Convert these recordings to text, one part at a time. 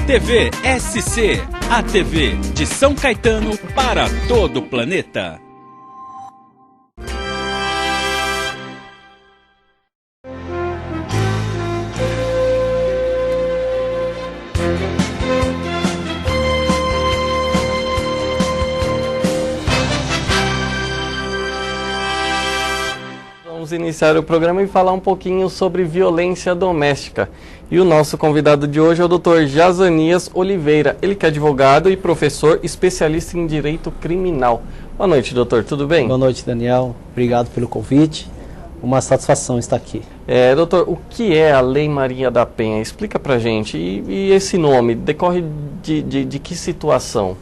TV SC, a TV de São Caetano para todo o planeta. Vamos iniciar o programa e falar um pouquinho sobre violência doméstica. E o nosso convidado de hoje é o Dr. Jazanias Oliveira. Ele que é advogado e professor especialista em direito criminal. Boa noite, doutor. Tudo bem? Boa noite, Daniel. Obrigado pelo convite. Uma satisfação estar aqui. Doutor, o que é a Lei Maria da Penha? Explica pra gente. E esse nome decorre de que situação?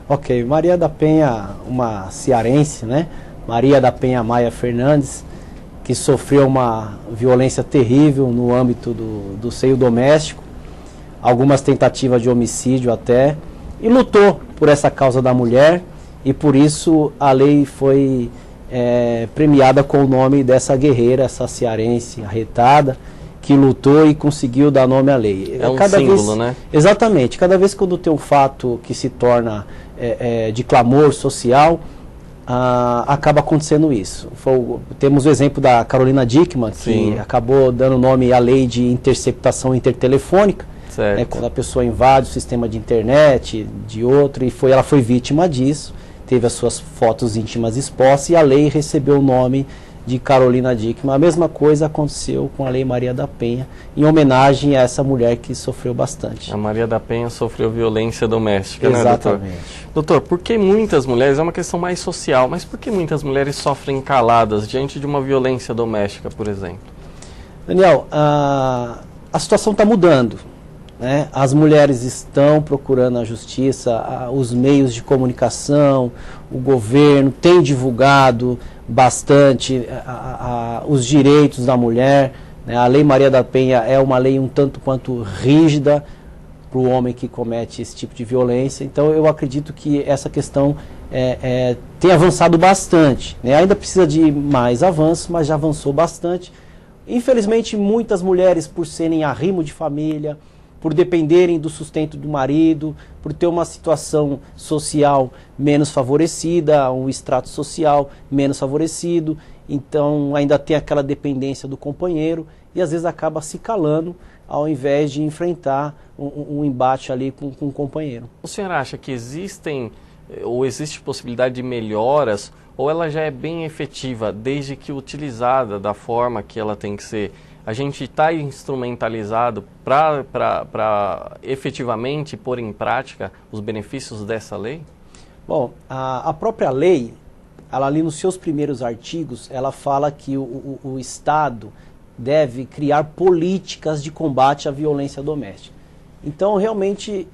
Ok, Maria da Penha, uma cearense, né? Maria da Penha Maia Fernandes, que sofreu uma violência terrível no âmbito do seio doméstico, algumas tentativas de homicídio até, e lutou por essa causa da mulher, e por isso a lei foi premiada com o nome dessa guerreira, essa cearense arretada, que lutou e conseguiu dar nome à lei. É um símbolo, né? Exatamente. Cada vez que tem um fato que se torna de clamor social, acaba acontecendo isso. Temos o exemplo da Carolina Dickmann, que Sim. acabou dando nome à lei de interceptação intertelefônica, quando a pessoa invade o sistema de internet de outro, e ela foi vítima disso, teve as suas fotos íntimas expostas, e a lei recebeu o nome de Carolina Dickmann. A mesma coisa aconteceu com a Lei Maria da Penha, em homenagem a essa mulher que sofreu bastante. A Maria da Penha sofreu violência doméstica, né, doutor? Exatamente. Doutor, por que muitas mulheres, é uma questão mais social, mas por que muitas mulheres sofrem caladas diante de uma violência doméstica, por exemplo? Daniel, a situação está mudando, né? As mulheres estão procurando a justiça, os meios de comunicação, o governo tem divulgado bastante os direitos da mulher, né? A Lei Maria da Penha é uma lei um tanto quanto rígida para o homem que comete esse tipo de violência. Então eu acredito que essa questão tem avançado bastante, né? Ainda precisa de mais avanço, mas já avançou bastante. Infelizmente muitas mulheres, por serem arrimo de família, por dependerem do sustento do marido, por ter uma situação social menos favorecida, um extrato social menos favorecido, então ainda tem aquela dependência do companheiro e às vezes acaba se calando ao invés de enfrentar um embate ali com o companheiro. O senhor acha que existe possibilidade de melhoras, ou ela já é bem efetiva desde que utilizada da forma que ela tem que ser? A gente está instrumentalizado para efetivamente pôr em prática os benefícios dessa lei? Bom, a própria lei, ela ali nos seus primeiros artigos, ela fala que o Estado deve criar políticas de combate à violência doméstica. Então, realmente,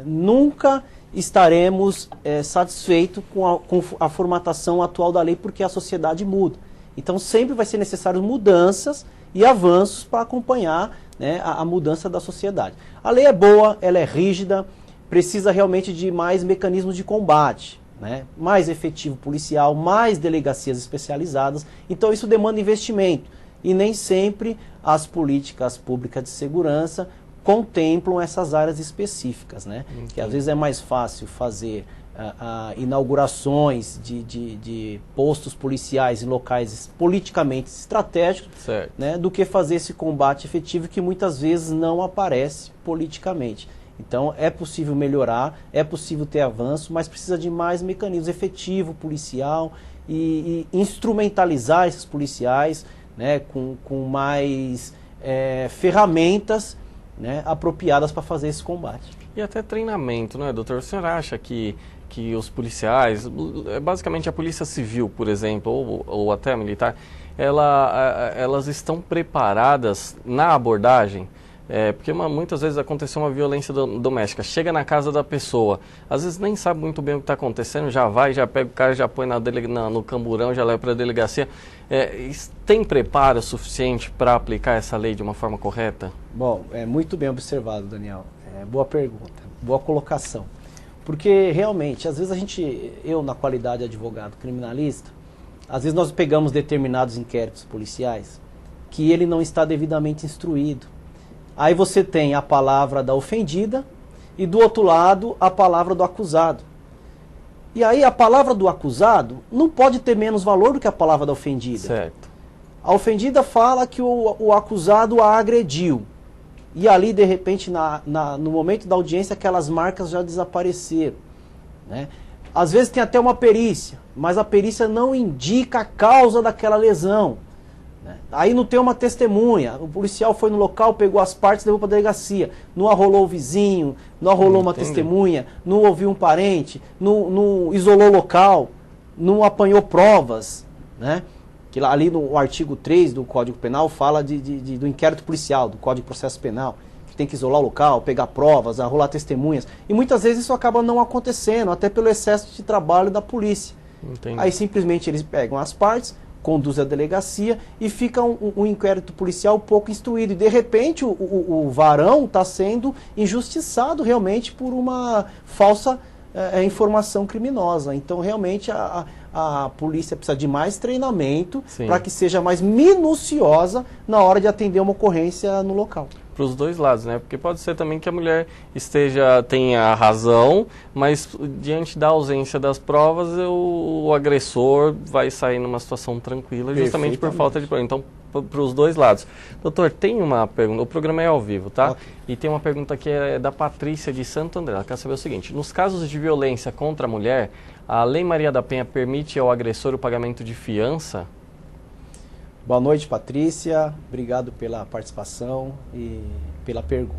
nunca estaremos satisfeitos com a formatação atual da lei, porque a sociedade muda. Então sempre vai ser necessário mudanças e avanços para acompanhar, né, a mudança da sociedade. A lei é boa, ela é rígida, precisa realmente de mais mecanismos de combate, né, mais efetivo policial, mais delegacias especializadas. Então isso demanda investimento e nem sempre as políticas públicas de segurança contemplam essas áreas específicas, né? Que às vezes é mais fácil fazer inaugurações de postos policiais em locais politicamente estratégicos, né, do que fazer esse combate efetivo que muitas vezes não aparece politicamente. Então é possível melhorar, é possível ter avanço, mas precisa de mais mecanismos efetivo policial e instrumentalizar esses policiais, né, com mais ferramentas, né, apropriadas para fazer esse combate. E até treinamento, não é, doutor? O senhor acha que os policiais, basicamente a polícia civil, por exemplo, ou até a militar, elas estão preparadas na abordagem? Porque muitas vezes aconteceu uma violência doméstica, chega na casa da pessoa, às vezes nem sabe muito bem o que está acontecendo, já vai, já pega o cara, já põe no camburão, já leva para a delegacia. Tem preparo suficiente para aplicar essa lei de uma forma correta? Bom, muito bem observado, Daniel. Boa pergunta, boa colocação. Porque realmente, às vezes eu na qualidade de advogado criminalista, às vezes nós pegamos determinados inquéritos policiais que ele não está devidamente instruído. Aí você tem a palavra da ofendida e do outro lado a palavra do acusado. E aí a palavra do acusado não pode ter menos valor do que a palavra da ofendida. Certo. A ofendida fala que o acusado a agrediu. E ali, de repente, no momento da audiência, aquelas marcas já desapareceram, né? Às vezes tem até uma perícia, mas a perícia não indica a causa daquela lesão, né? Aí não tem uma testemunha, o policial foi no local, pegou as partes e levou para a delegacia. Não arrolou o vizinho, não arrolou uma testemunha, não ouviu um parente, não isolou o local, não apanhou provas, né? Que lá, ali no artigo 3 do Código Penal fala do inquérito policial, do Código de Processo Penal, que tem que isolar o local, pegar provas, arrolar testemunhas. E muitas vezes isso acaba não acontecendo, até pelo excesso de trabalho da polícia. Entendi. Aí simplesmente eles pegam as partes, conduzem à delegacia e fica um inquérito policial pouco instruído. E de repente o varão está sendo injustiçado realmente por uma falsa informação criminosa. Então realmente a polícia precisa de mais treinamento para que seja mais minuciosa na hora de atender uma ocorrência no local. Para os dois lados, né? Porque pode ser também que a mulher tenha razão, mas diante da ausência das provas, o agressor vai sair numa situação tranquila, justamente por falta de prova. Então, para os dois lados. Doutor, tem uma pergunta, o programa é ao vivo, tá? Okay. E tem uma pergunta que é da Patrícia de Santo André. Ela quer saber o seguinte: nos casos de violência contra a mulher, a Lei Maria da Penha permite ao agressor o pagamento de fiança? Boa noite, Patrícia. Obrigado pela participação e pela pergunta.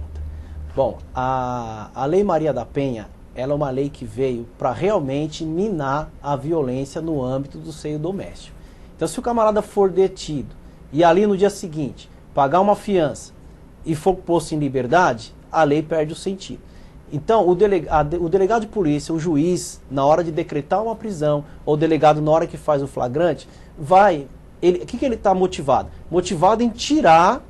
Bom, a Lei Maria da Penha, ela é uma lei que veio para realmente minar a violência no âmbito do seio doméstico. Então, se o camarada for detido e ali no dia seguinte pagar uma fiança e for posto em liberdade, a lei perde o sentido. Então, o delegado de polícia, o juiz, na hora de decretar uma prisão, ou o delegado na hora que faz o flagrante, o que ele está motivado? Motivado em tirar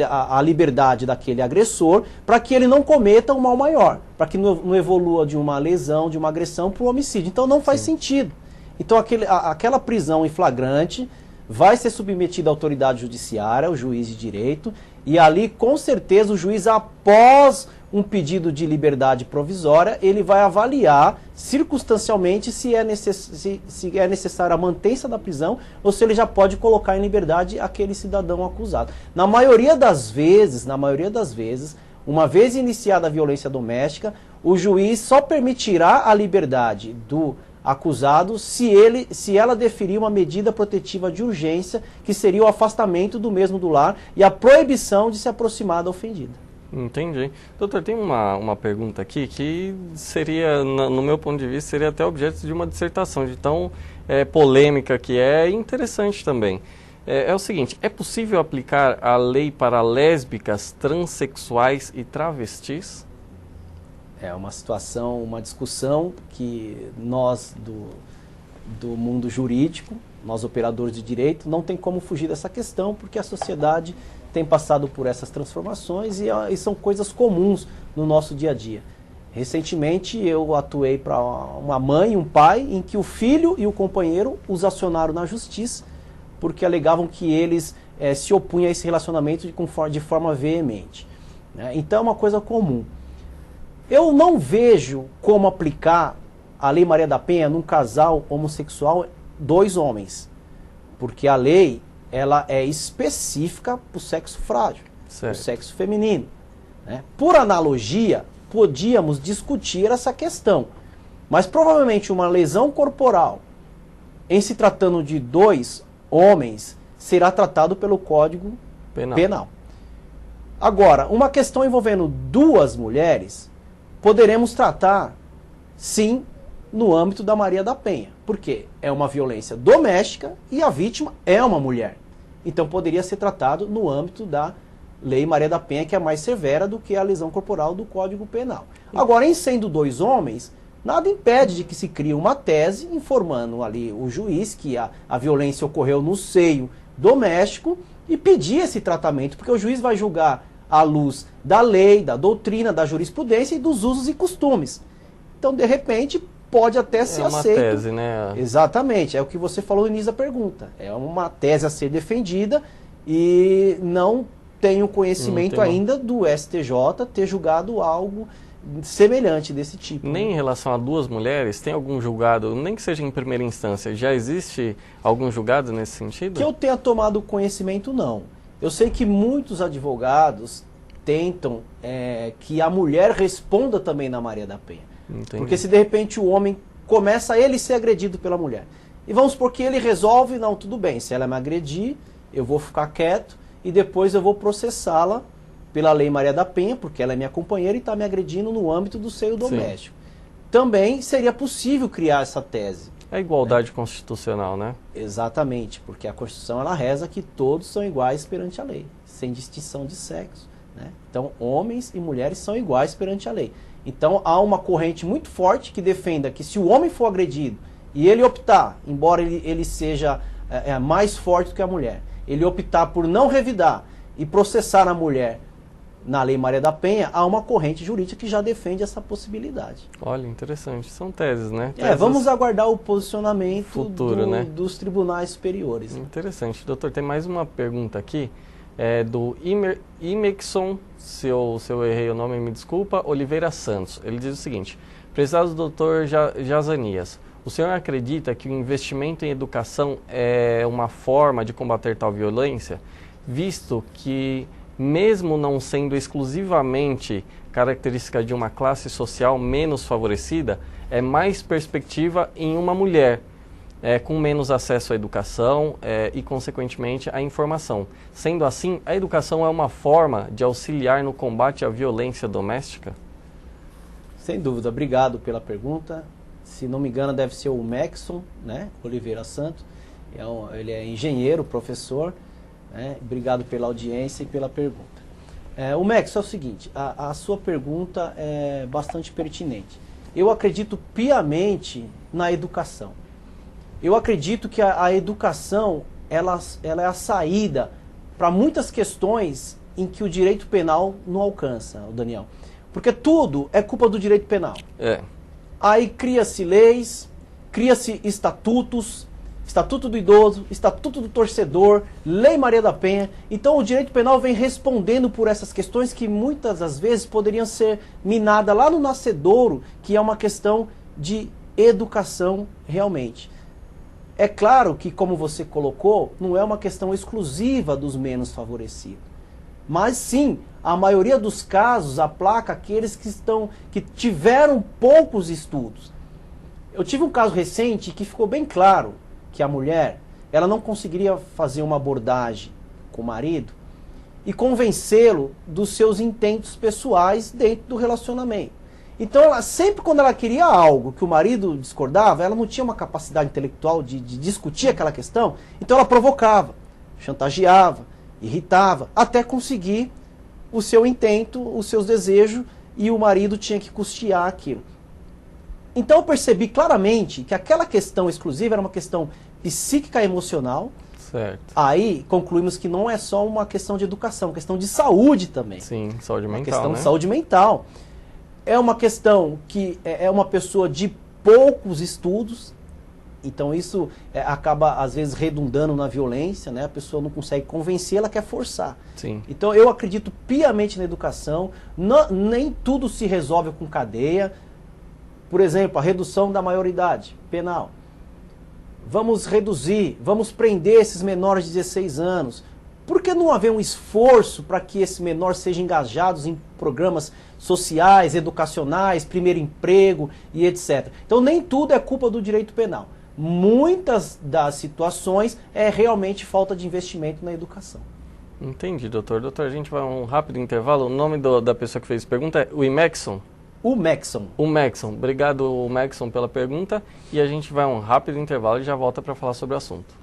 a liberdade daquele agressor para que ele não cometa um mal maior, para que não evolua de uma lesão, de uma agressão para o homicídio. Então não faz sentido. Então aquela prisão em flagrante vai ser submetida à autoridade judiciária, ao juiz de direito, e ali com certeza o juiz, após um pedido de liberdade provisória, ele vai avaliar circunstancialmente se é necessária a mantença da prisão ou se ele já pode colocar em liberdade aquele cidadão acusado. Na maioria das vezes, uma vez iniciada a violência doméstica, o juiz só permitirá a liberdade do acusado se ela deferir uma medida protetiva de urgência, que seria o afastamento do mesmo do lar e a proibição de se aproximar da ofendida. Entendi. Doutor, tem uma pergunta aqui que seria, no meu ponto de vista, seria até objeto de uma dissertação, de tão polêmica que é, e interessante também. É o seguinte: é possível aplicar a lei para lésbicas, transexuais e travestis? É uma situação, uma discussão que nós do mundo jurídico, nós operadores de direito, não tem como fugir dessa questão, porque a sociedade tem passado por essas transformações e são coisas comuns no nosso dia a dia. Recentemente eu atuei para uma mãe e um pai em que o filho e o companheiro os acionaram na justiça porque alegavam que eles se opunham a esse relacionamento de forma veemente, né? Então é uma coisa comum. Eu não vejo como aplicar a Lei Maria da Penha num casal homossexual, 2 homens, porque a lei ela é específica para o sexo frágil, para o sexo feminino, né? Por analogia, podíamos discutir essa questão, mas provavelmente uma lesão corporal, em se tratando de 2 homens, será tratado pelo Código Penal. Agora, uma questão envolvendo 2 mulheres, poderemos tratar, sim, no âmbito da Maria da Penha, porque é uma violência doméstica e a vítima é uma mulher. Então poderia ser tratado no âmbito da Lei Maria da Penha, que é mais severa do que a lesão corporal do Código Penal. Agora, em sendo 2 homens, nada impede de que se crie uma tese informando ali o juiz que a violência ocorreu no seio doméstico e pedir esse tratamento, porque o juiz vai julgar à luz da lei, da doutrina, da jurisprudência e dos usos e costumes. Então, de repente, pode até ser aceito. É uma tese, né? Exatamente, é o que você falou no início da pergunta. É uma tese a ser defendida e não tenho conhecimento ainda do STJ ter julgado algo semelhante desse tipo. Nem em relação a duas mulheres, tem algum julgado, nem que seja em primeira instância, já existe algum julgado nesse sentido? Que eu tenha tomado conhecimento, não. Eu sei que muitos advogados tentam que a mulher responda também na Maria da Penha. Entendi. Porque se de repente o homem começa a ele ser agredido pela mulher, e vamos supor que ele resolve, não, tudo bem, se ela me agredir, eu vou ficar quieto e depois eu vou processá-la pela Lei Maria da Penha, porque ela é minha companheira e está me agredindo no âmbito do seio doméstico. Também seria possível criar essa tese. É igualdade constitucional, né? Exatamente, porque a Constituição ela reza que todos são iguais perante a lei, sem distinção de sexo, né? Então, homens e mulheres são iguais perante a lei. Então, há uma corrente muito forte que defenda que se o homem for agredido e ele optar, embora ele seja mais forte do que a mulher, ele optar por não revidar e processar a mulher na Lei Maria da Penha, há uma corrente jurídica que já defende essa possibilidade. Olha, interessante. São teses, né? Teses Vamos aguardar o posicionamento futuro, né? dos tribunais superiores. Interessante. Doutor, tem mais uma pergunta aqui, do Imexon, se eu errei o nome, me desculpa, Oliveira Santos. Ele diz o seguinte: prezado doutor Jazanias, o senhor acredita que o investimento em educação é uma forma de combater tal violência, visto que mesmo não sendo exclusivamente característica de uma classe social menos favorecida, é mais perspectiva em uma mulher, com menos acesso à educação e, consequentemente, à informação. Sendo assim, a educação é uma forma de auxiliar no combate à violência doméstica? Sem dúvida, obrigado pela pergunta. Se não me engano, deve ser o Maxon, né? Oliveira Santos. Ele é engenheiro, professor. Obrigado pela audiência e pela pergunta. O Max, é o seguinte, a sua pergunta é bastante pertinente. Eu acredito piamente na educação. Eu acredito que a educação ela é a saída para muitas questões em que o direito penal não alcança, Daniel. Porque tudo é culpa do direito penal. Aí cria-se leis, cria-se estatutos, Estatuto do Idoso, Estatuto do Torcedor, Lei Maria da Penha. Então o direito penal vem respondendo por essas questões que muitas das vezes poderiam ser minadas lá no nascedouro, que é uma questão de educação realmente. É claro que, como você colocou, não é uma questão exclusiva dos menos favorecidos. Mas sim, a maioria dos casos aplaca aqueles que tiveram poucos estudos. Eu tive um caso recente que ficou bem claro que a mulher, ela não conseguiria fazer uma abordagem com o marido e convencê-lo dos seus intentos pessoais dentro do relacionamento. Então, ela, sempre quando ela queria algo que o marido discordava, ela não tinha uma capacidade intelectual de discutir aquela questão, então ela provocava, chantageava, irritava, até conseguir o seu intento, os seus desejos, e o marido tinha que custear aquilo. Então eu percebi claramente que aquela questão exclusiva era uma questão psíquica e emocional. Certo. Aí concluímos que não é só uma questão de educação, é uma questão de saúde também. Sim, saúde mental, uma questão né? de saúde mental. É uma questão que é uma pessoa de poucos estudos, então isso acaba às vezes redundando na violência, né? A pessoa não consegue convencer, ela quer forçar. Sim. Então eu acredito piamente na educação, nem tudo se resolve com cadeia. Por exemplo, a redução da maioridade penal. Vamos reduzir, vamos prender esses menores de 16 anos. Por que não haver um esforço para que esse menor seja engajado em programas sociais, educacionais, primeiro emprego e etc. Então nem tudo é culpa do direito penal. Muitas das situações é realmente falta de investimento na educação. Entendi, doutor. Doutor, a gente vai a um rápido intervalo. O nome da pessoa que fez a pergunta é o Imexon? O Maxon. O Maxon. Obrigado, Maxon, pela pergunta. E a gente vai a um rápido intervalo e já volta para falar sobre o assunto.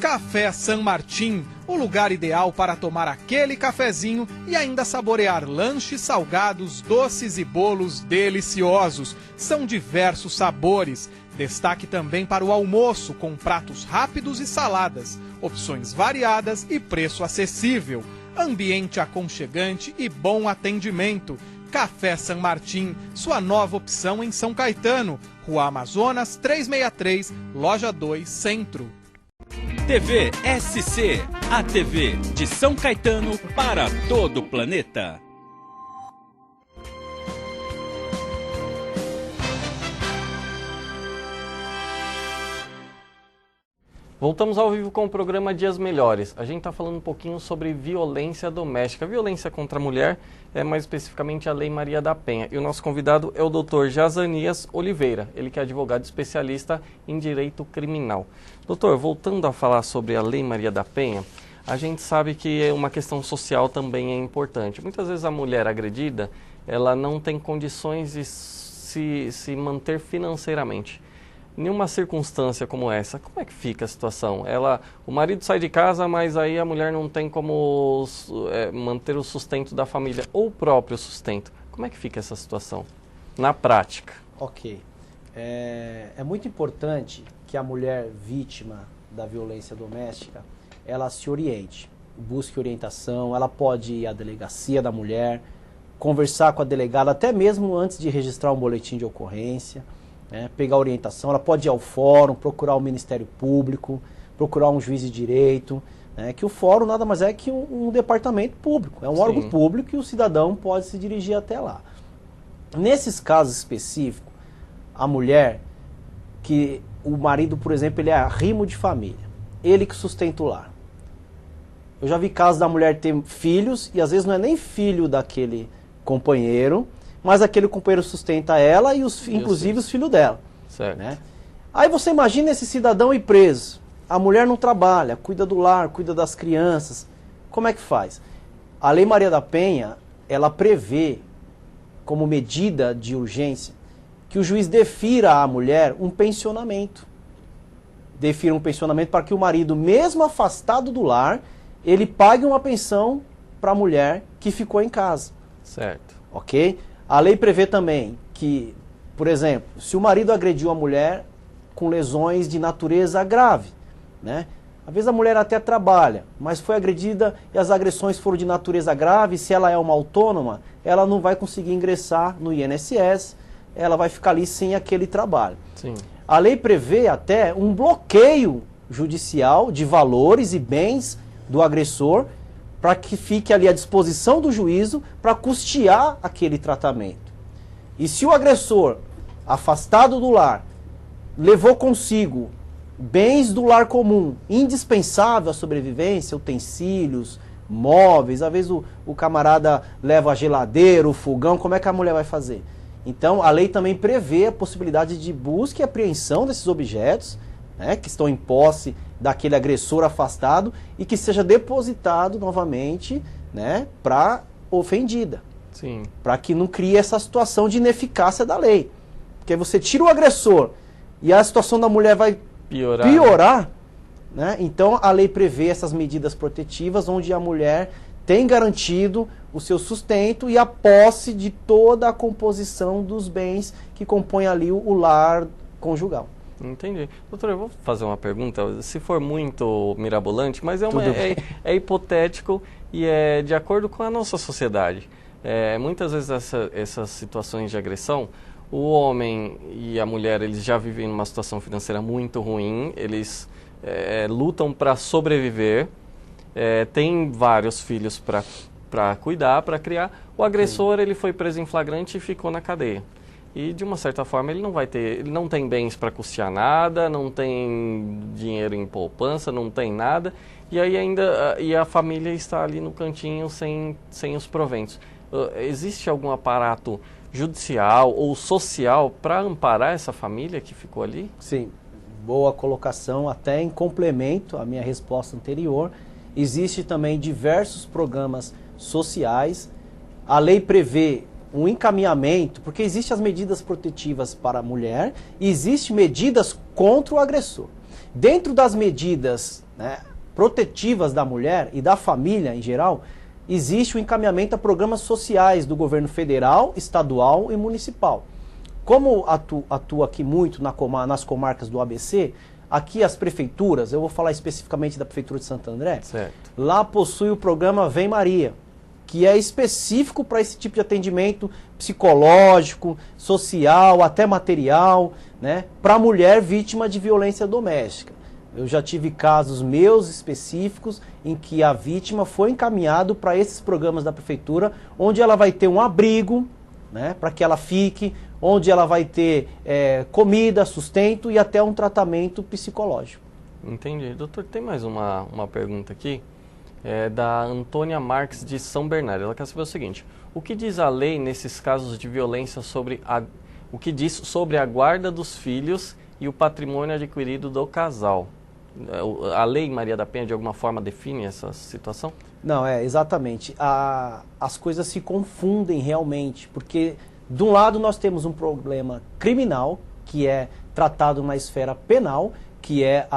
Café San Martín, o lugar ideal para tomar aquele cafezinho e ainda saborear lanches salgados, doces e bolos deliciosos. São diversos sabores. Destaque também para o almoço, com pratos rápidos e saladas, opções variadas e preço acessível. Ambiente aconchegante e bom atendimento. Café San Martín, sua nova opção em São Caetano. Rua Amazonas 363, Loja 2, Centro. TV SC, a TV de São Caetano para todo o planeta. Voltamos ao vivo com o programa Dias Melhores. A gente está falando um pouquinho sobre violência doméstica. Violência contra a mulher é mais especificamente a Lei Maria da Penha. E o nosso convidado é o Dr. Jazanias Oliveira, ele que é advogado especialista em direito criminal. Doutor, voltando a falar sobre a Lei Maria da Penha, a gente sabe que uma questão social também é importante. Muitas vezes a mulher agredida, ela não tem condições de se manter financeiramente. Em uma circunstância como essa, como é que fica a situação? O marido sai de casa, mas aí a mulher não tem como manter o sustento da família ou o próprio sustento. Como é que fica essa situação na prática? Ok. É muito importante que a mulher vítima da violência doméstica, ela se oriente, busque orientação, ela pode ir à delegacia da mulher, conversar com a delegada, até mesmo antes de registrar um boletim de ocorrência, pegar orientação, ela pode ir ao fórum, procurar o Ministério Público, procurar um juiz de direito, que o fórum nada mais é que um departamento público, é um órgão público e o cidadão pode se dirigir até lá. Nesses casos específicos, a mulher, que o marido, por exemplo, ele é arrimo de família, ele que sustenta o lar. Eu já vi casos da mulher ter filhos e às vezes não é nem filho daquele companheiro, mas aquele companheiro sustenta ela e inclusive os filhos dela. Certo. Aí você imagina esse cidadão ir preso. A mulher não trabalha, cuida do lar, cuida das crianças. Como é que faz? A Lei Maria da Penha, ela prevê, como medida de urgência, que o juiz defira à mulher um pensionamento. Defira um pensionamento para que o marido, mesmo afastado do lar, ele pague uma pensão para a mulher que ficou em casa. Certo. Ok? A lei prevê também que, por exemplo, se o marido agrediu a mulher com lesões de natureza grave, às vezes a mulher até trabalha, mas foi agredida e as agressões foram de natureza grave, se ela é uma autônoma, ela não vai conseguir ingressar no INSS, ela vai ficar ali sem aquele trabalho. Sim. A lei prevê até um bloqueio judicial de valores e bens do agressor para que fique ali à disposição do juízo para custear aquele tratamento. E se o agressor, afastado do lar, levou consigo bens do lar comum, indispensável à sobrevivência, utensílios, móveis, às vezes o camarada leva a geladeira, o fogão, como é que a mulher vai fazer? Então, a lei também prevê a possibilidade de busca e apreensão desses objetos, que estão em posse daquele agressor afastado e que seja depositado novamente para ofendida. Sim. Para que não crie essa situação de ineficácia da lei. Porque você tira o agressor e a situação da mulher vai piorar, então a lei prevê essas medidas protetivas onde a mulher tem garantido o seu sustento e a posse de toda a composição dos bens que compõem ali o lar conjugal. Entendi. Doutor, eu vou fazer uma pergunta, se for muito mirabolante, mas é hipotético e é de acordo com a nossa sociedade. Muitas vezes essas situações de agressão, o homem e a mulher, eles já vivem numa situação financeira muito ruim, eles lutam para sobreviver, têm vários filhos para cuidar, para criar. O agressor, ele foi preso em flagrante e ficou na cadeia. E, de uma certa forma, ele não tem bens para custear nada, não tem dinheiro em poupança, não tem nada, e aí a família está ali no cantinho sem os proventos. Existe algum aparato judicial ou social para amparar essa família que ficou ali? Sim, boa colocação, até em complemento à minha resposta anterior. Existe também diversos programas sociais. A lei prevê um encaminhamento, porque existem as medidas protetivas para a mulher e existem medidas contra o agressor. Dentro das medidas protetivas da mulher e da família em geral, existe o encaminhamento a programas sociais do governo federal, estadual e municipal. Como atua aqui muito nas comarcas do ABC, aqui as prefeituras, eu vou falar especificamente da Prefeitura de Santo André, certo. Lá possui o programa Vem Maria. que é específico para esse tipo de atendimento psicológico, social, até material, né, para a mulher vítima de violência doméstica. Eu já tive casos meus específicos em que a vítima foi encaminhado para esses programas da prefeitura, onde ela vai ter um abrigo, né, para que ela fique, onde ela vai ter comida, sustento e até um tratamento psicológico. Entendi. Doutor, tem mais uma pergunta aqui, da Antônia Marques de São Bernardo. Ela quer saber o seguinte: o que diz a lei nesses casos de violência o que diz sobre a guarda dos filhos e o patrimônio adquirido do casal? A lei Maria da Penha de alguma forma define essa situação? Não, exatamente. As coisas se confundem realmente, porque de um lado nós temos um problema criminal, que é tratado na esfera penal, que é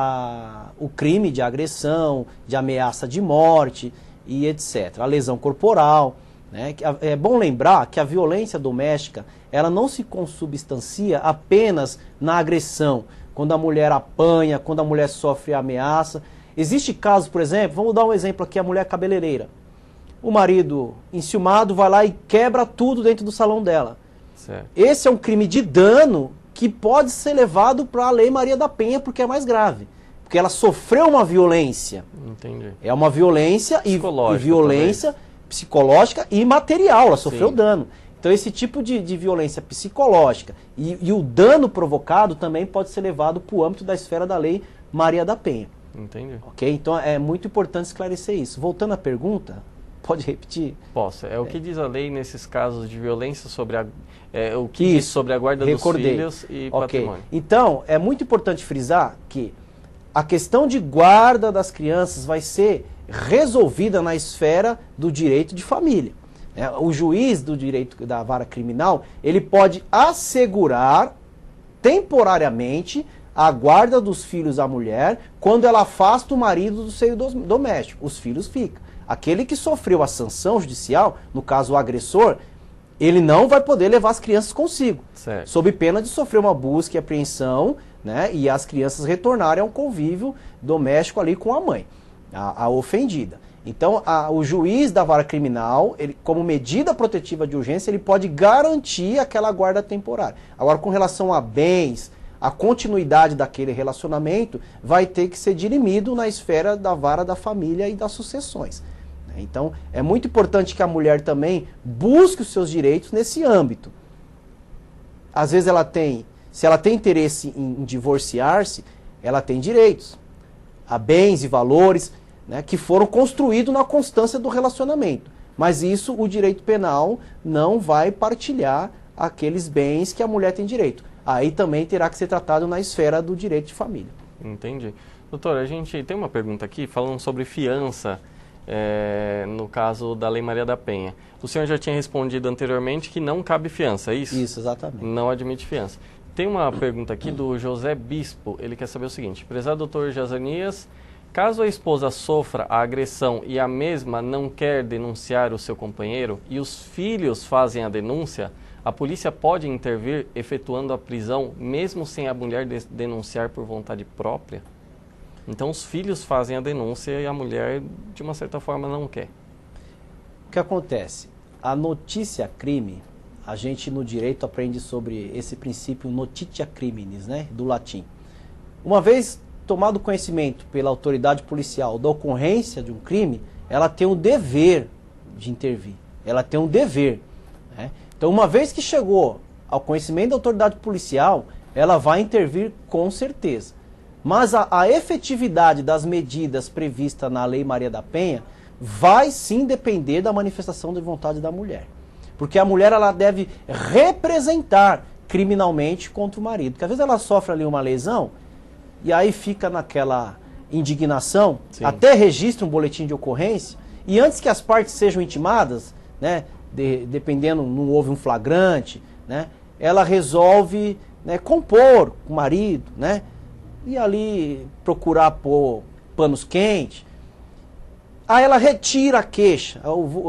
o crime de agressão, de ameaça de morte e etc. A lesão corporal, né? É bom lembrar que a violência doméstica, ela não se consubstancia apenas na agressão, quando a mulher apanha, quando a mulher sofre ameaça. Existe casos, por exemplo, vamos dar um exemplo aqui, a mulher cabeleireira. O marido enciumado vai lá e quebra tudo dentro do salão dela. Certo. Esse é um crime de dano que pode ser levado para a Lei Maria da Penha, porque é mais grave. Porque ela sofreu uma violência. Entendi. É uma violência e violência psicológica e material, ela sofreu dano. Então esse tipo de violência psicológica e o dano provocado também pode ser levado para o âmbito da esfera da Lei Maria da Penha. Entendi. Ok? Então é muito importante esclarecer isso. Voltando à pergunta, pode repetir? Posso. O que diz a lei nesses casos de violência sobre o que diz sobre a guarda dos filhos e patrimônio? Então, é muito importante frisar que a questão de guarda das crianças vai ser resolvida na esfera do direito de família. O juiz do direito da vara criminal, ele pode assegurar temporariamente a guarda dos filhos à mulher quando ela afasta o marido do seio doméstico. Os filhos ficam. Aquele que sofreu a sanção judicial, no caso o agressor, ele não vai poder levar as crianças consigo, certo, sob pena de sofrer uma busca e apreensão, né, e as crianças retornarem ao convívio doméstico ali com a mãe, a ofendida. Então, o juiz da vara criminal, ele, como medida protetiva de urgência, ele pode garantir aquela guarda temporária. Agora, com relação a bens, a continuidade daquele relacionamento vai ter que ser dirimido na esfera da vara da família e das sucessões. Então, é muito importante que a mulher também busque os seus direitos nesse âmbito. Às vezes se ela tem interesse em divorciar-se, ela tem direitos a bens e valores, né, que foram construídos na constância do relacionamento. Mas isso, o direito penal não vai partilhar aqueles bens que a mulher tem direito. Aí também terá que ser tratado na esfera do direito de família. Entendi. Doutor, a gente tem uma pergunta aqui falando sobre fiança, no caso da Lei Maria da Penha. O senhor já tinha respondido anteriormente que não cabe fiança, é isso? Isso, exatamente. Não admite fiança. Tem uma pergunta aqui do José Bispo, ele quer saber o seguinte: prezado doutor Jazanias, caso a esposa sofra a agressão e a mesma não quer denunciar o seu companheiro e os filhos fazem a denúncia, a polícia pode intervir efetuando a prisão mesmo sem a mulher denunciar por vontade própria? Então os filhos fazem a denúncia e a mulher, de uma certa forma, não quer. O que acontece? A notícia crime, a gente no direito aprende sobre esse princípio notitia criminis, né, do latim. Uma vez tomado conhecimento pela autoridade policial da ocorrência de um crime, ela tem o dever de intervir. Ela tem um dever, né? Então, uma vez que chegou ao conhecimento da autoridade policial, ela vai intervir com certeza. Mas a efetividade das medidas previstas na Lei Maria da Penha vai sim depender da manifestação de vontade da mulher. Porque a mulher ela deve representar criminalmente contra o marido. Porque às vezes ela sofre ali uma lesão e aí fica naquela indignação, sim, até registra um boletim de ocorrência e antes que as partes sejam intimadas, né, dependendo, não houve um flagrante, né, ela resolve, né, compor com o marido, né, e ali procurar pôr panos quentes. Aí ela retira a queixa,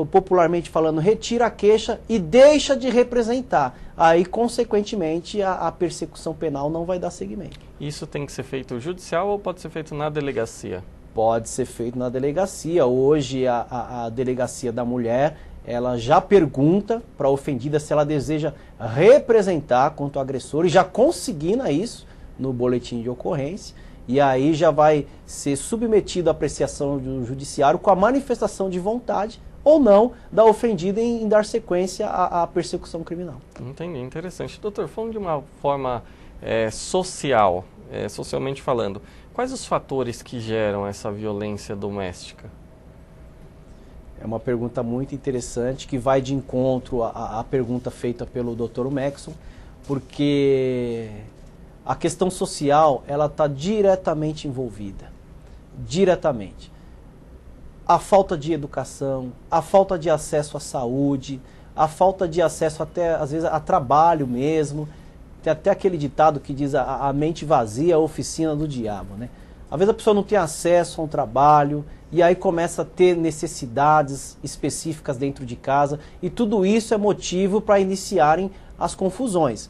popularmente falando, retira a queixa e deixa de representar. Aí, consequentemente, a persecução penal não vai dar seguimento. Isso tem que ser feito judicial ou pode ser feito na delegacia? Pode ser feito na delegacia. Hoje, a delegacia da mulher, ela já pergunta para a ofendida se ela deseja representar contra o agressor e já consigna isso no boletim de ocorrência, e aí já vai ser submetido à apreciação do judiciário com a manifestação de vontade ou não da ofendida em dar sequência à persecução criminal. Entendi, interessante. Doutor, falando de uma forma social, socialmente falando, quais os fatores que geram essa violência doméstica? É uma pergunta muito interessante que vai de encontro à pergunta feita pelo Dr. Mexon, porque a questão social ela está diretamente envolvida, diretamente. A falta de educação, a falta de acesso à saúde, a falta de acesso até, às vezes, a trabalho mesmo. Tem até aquele ditado que diz a mente vazia é a oficina do diabo, né? Às vezes a pessoa não tem acesso a um trabalho e aí começa a ter necessidades específicas dentro de casa e tudo isso é motivo para iniciarem as confusões.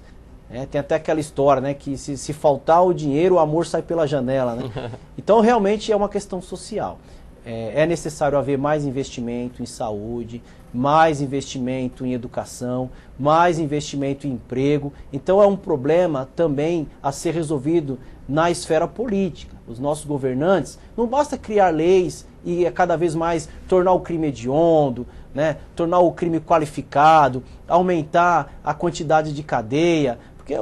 Tem até aquela história, né, que se faltar o dinheiro, o amor sai pela janela, né? Então realmente é uma questão social. É necessário haver mais investimento em saúde, mais investimento em educação, mais investimento em emprego. Então é um problema também a ser resolvido na esfera política. Os nossos governantes, não basta criar leis e cada vez mais tornar o crime hediondo, né, tornar o crime qualificado, aumentar a quantidade de cadeia, porque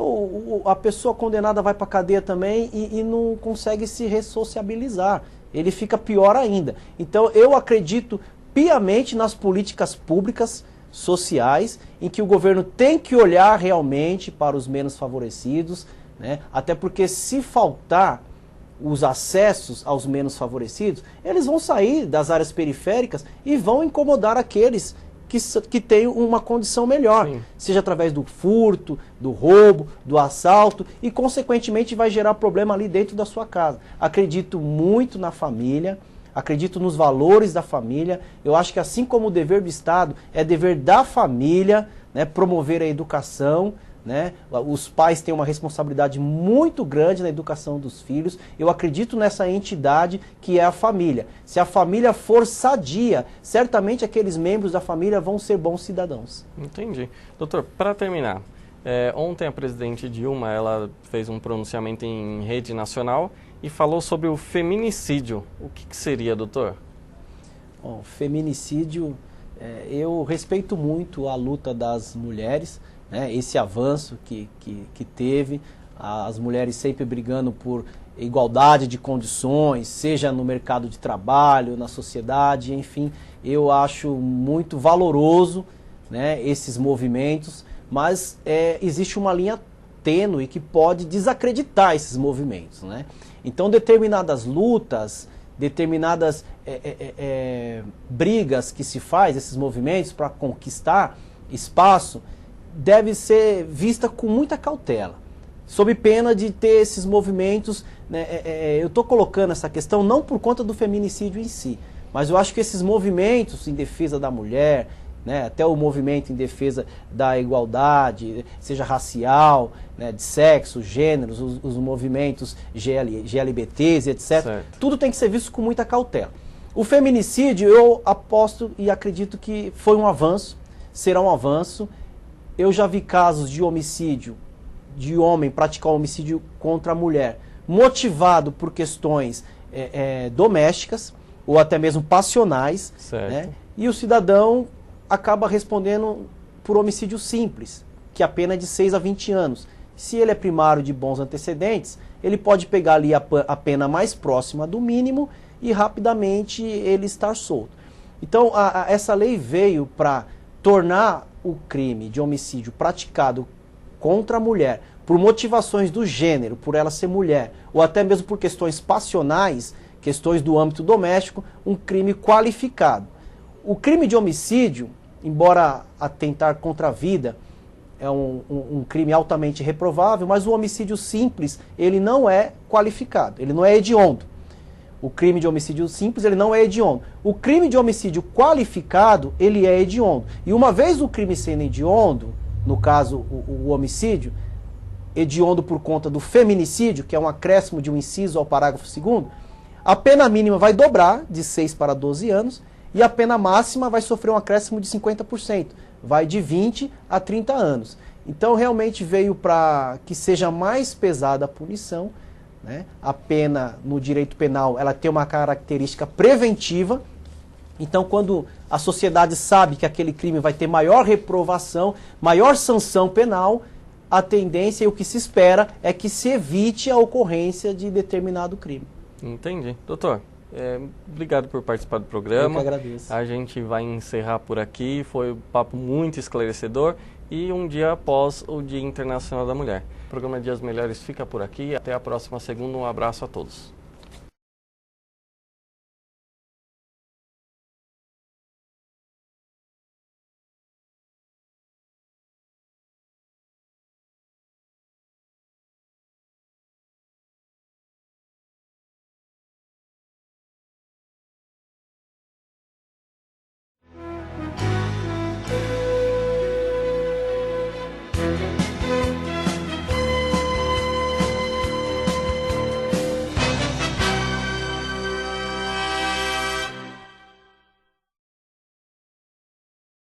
a pessoa condenada vai para a cadeia também e não consegue se ressociabilizar. Ele fica pior ainda. Então eu acredito piamente nas políticas públicas sociais, em que o governo tem que olhar realmente para os menos favorecidos, né? Até porque se faltar os acessos aos menos favorecidos, eles vão sair das áreas periféricas e vão incomodar aqueles que têm uma condição melhor, sim, seja através do furto, do roubo, do assalto, e consequentemente vai gerar problema ali dentro da sua casa. Acredito muito na família, acredito nos valores da família. Eu acho que assim como o dever do Estado, é dever da família, né, promover a educação, né? Os pais têm uma responsabilidade muito grande na educação dos filhos. Eu acredito nessa entidade que é a família. Se a família for sadia, certamente aqueles membros da família vão ser bons cidadãos. Entendi. Doutor, para terminar, ontem a presidente Dilma ela fez um pronunciamento em rede nacional e falou sobre o feminicídio. O que seria, doutor? Bom, feminicídio, eu respeito muito a luta das mulheres, né, esse avanço que teve, as mulheres sempre brigando por igualdade de condições, seja no mercado de trabalho, na sociedade, enfim, eu acho muito valoroso, né, esses movimentos, mas existe uma linha tênue que pode desacreditar esses movimentos, né? Então determinadas lutas, determinadas brigas que se faz, esses movimentos para conquistar espaço, deve ser vista com muita cautela, sob pena de ter esses movimentos, né, eu estou colocando essa questão não por conta do feminicídio em si, mas eu acho que esses movimentos em defesa da mulher, né, até o movimento em defesa da igualdade, seja racial, né, de sexo, gêneros, os movimentos GLBTs, etc., certo, tudo tem que ser visto com muita cautela. O feminicídio, eu aposto e acredito que foi um avanço, será um avanço. Eu já vi casos de homicídio, de homem praticar homicídio contra a mulher, motivado por questões domésticas ou até mesmo passionais, né? E o cidadão acaba respondendo por homicídio simples, que a pena é de 6 a 20 anos. Se ele é primário de bons antecedentes, ele pode pegar ali a pena mais próxima do mínimo e rapidamente ele estar solto. Então essa lei veio para tornar o crime de homicídio praticado contra a mulher por motivações do gênero, por ela ser mulher, ou até mesmo por questões passionais, questões do âmbito doméstico, um crime qualificado. O crime de homicídio, embora atentar contra a vida, é um crime altamente reprovável, mas o homicídio simples, ele não é qualificado, ele não é hediondo. O crime de homicídio simples, ele não é hediondo. O crime de homicídio qualificado, ele é hediondo. E uma vez o crime sendo hediondo, no caso o homicídio, hediondo por conta do feminicídio, que é um acréscimo de um inciso ao parágrafo 2º, a pena mínima vai dobrar de 6 para 12 anos e a pena máxima vai sofrer um acréscimo de 50%, vai de 20 a 30 anos. Então realmente veio para que seja mais pesada a punição, né? A pena no direito penal ela tem uma característica preventiva, então quando a sociedade sabe que aquele crime vai ter maior reprovação, maior sanção penal, a tendência e o que se espera é que se evite a ocorrência de determinado crime. Entendi. Doutor, obrigado por participar do programa. Eu que agradeço. A gente vai encerrar por aqui, foi um papo muito esclarecedor e um dia após o Dia Internacional da Mulher. O programa Dias Melhores fica por aqui, até a próxima segunda, um abraço a todos.